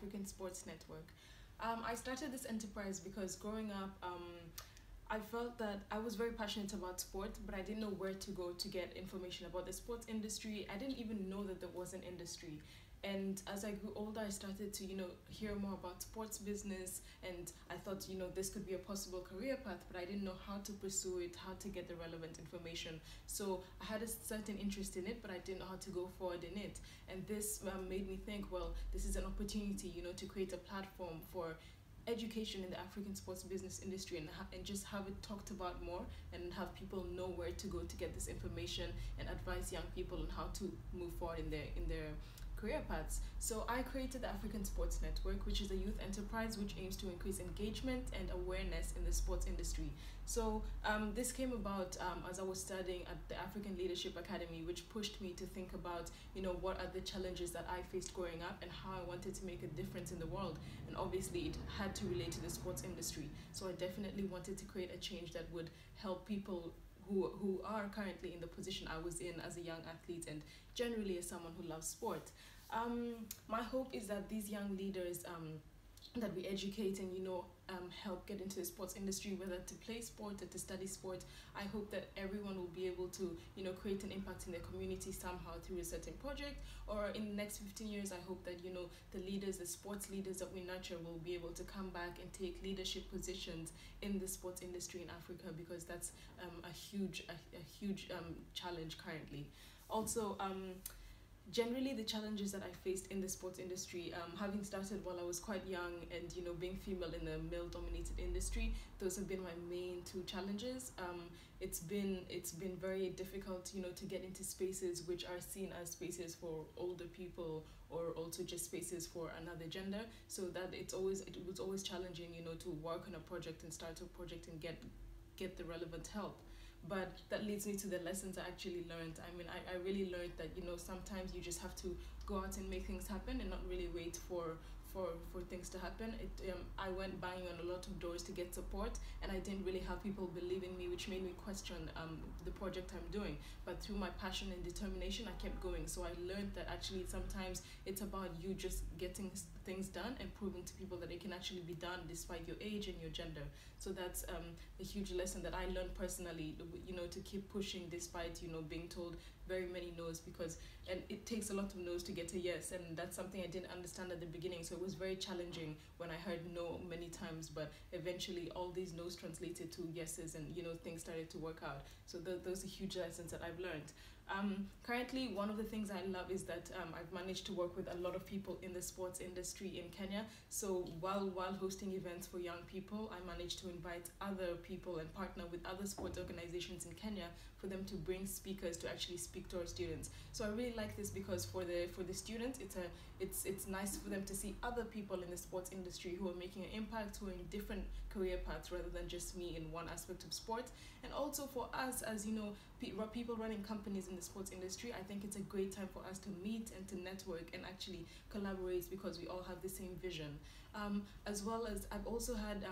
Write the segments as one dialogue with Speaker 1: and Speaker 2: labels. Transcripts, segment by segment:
Speaker 1: African Sports Network. I started this enterprise because growing up, I felt that I was very passionate about sport, but I didn't know where to go to get information about the sports industry. I didn't even know that there was an industry. And as I grew older, I started to, hear more about sports business, and I thought, this could be a possible career path, but I didn't know how to pursue it, how to get the relevant information. So I had a certain interest in it, but I didn't know how to go forward in it. And this made me think, well, this is an opportunity, to create a platform for education in the African sports business industry, and just have it talked about more, and have people know where to go to get this information, and advise young people on how to move forward in their career paths. So I created the African Sports Network, which is a youth enterprise which aims to increase engagement and awareness in the sports industry. So this came about as I was studying at the African Leadership Academy, which pushed me to think about, what are the challenges that I faced growing up and how I wanted to make a difference in the world. And obviously it had to relate to the sports industry. So I definitely wanted to create a change that would help people who are currently in the position I was in as a young athlete, and generally as someone who loves sport. My hope is that these young leaders that we educate and help get into the sports industry, whether to play sport or to study sport, I hope that everyone will be able to create an impact in their community somehow through a certain project. Or in the next 15 years, I hope that the sports leaders that we nurture will be able to come back and take leadership positions in the sports industry in Africa, because that's a huge challenge currently. Also, generally the challenges that I faced in the sports industry, having started while I was quite young, and being female in a male-dominated industry, those have been my main two challenges. It's been very difficult, to get into spaces which are seen as spaces for older people, or also just spaces for another gender. So that it was always challenging, to work on a project and start a project and get the relevant help. But that leads me to the lessons I actually learned. I mean, I really learned that, sometimes you just have to go out and make things happen, and not really wait for things to happen. I went banging on a lot of doors to get support, and I didn't really have people believe in me, which made me question the project I'm doing. But through my passion and determination, I kept going. So I learned that actually sometimes it's about you just getting things done and proving to people that it can actually be done despite your age and your gender. So that's a huge lesson that I learned personally, to keep pushing despite, being told very many no's, and it takes a lot of no's to get a yes, and that's something I didn't understand at the beginning. So it was very challenging when I heard no many times, but eventually all these no's translated to yeses, and things started to work out. So those are huge lessons that I've learned. Currently, one of the things I love is that I've managed to work with a lot of people in the sports industry in Kenya. So while hosting events for young people, I managed to invite other people and partner with other sports organizations in Kenya for them to bring speakers to actually speak to our students. So I really like this, because for the students, it's nice for them to see other people in the sports industry who are making an impact, who are in different career paths rather than just me in one aspect of sport. And also for us, as people running companies in the sports industry, I think it's a great time for us to meet and to network and actually collaborate, because we all have the same vision. As well as I've also had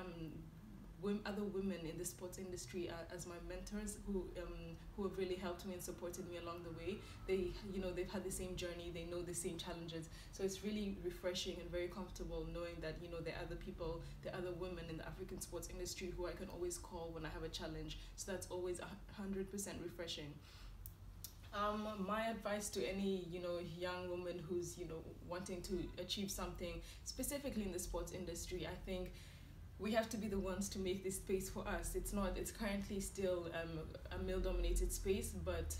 Speaker 1: other women in the sports industry as my mentors, who have really helped me and supported me along the way. They've had the same journey, they know the same challenges. So it's really refreshing and very comfortable knowing that there are other people, there are other women in the African sports industry who I can always call when I have a challenge. So that's always 100% refreshing. My advice to any young woman who's wanting to achieve something specifically in the sports industry, I think we have to be the ones to make this space for us. It's currently still a male-dominated space, but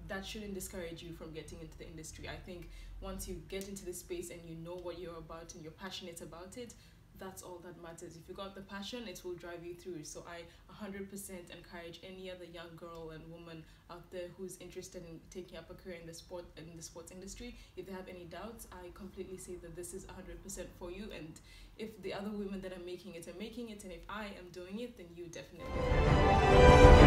Speaker 1: that shouldn't discourage you from getting into the industry. I think once you get into the space and you know what you're about and you're passionate about it, that's all that matters. If you got the passion, it will drive you through. So I 100% encourage any other young girl and woman out there who's interested in taking up a career in the sports industry. If they have any doubts, I completely say that this is 100% for you. And if the other women that are making it, and if I am doing it, then you definitely.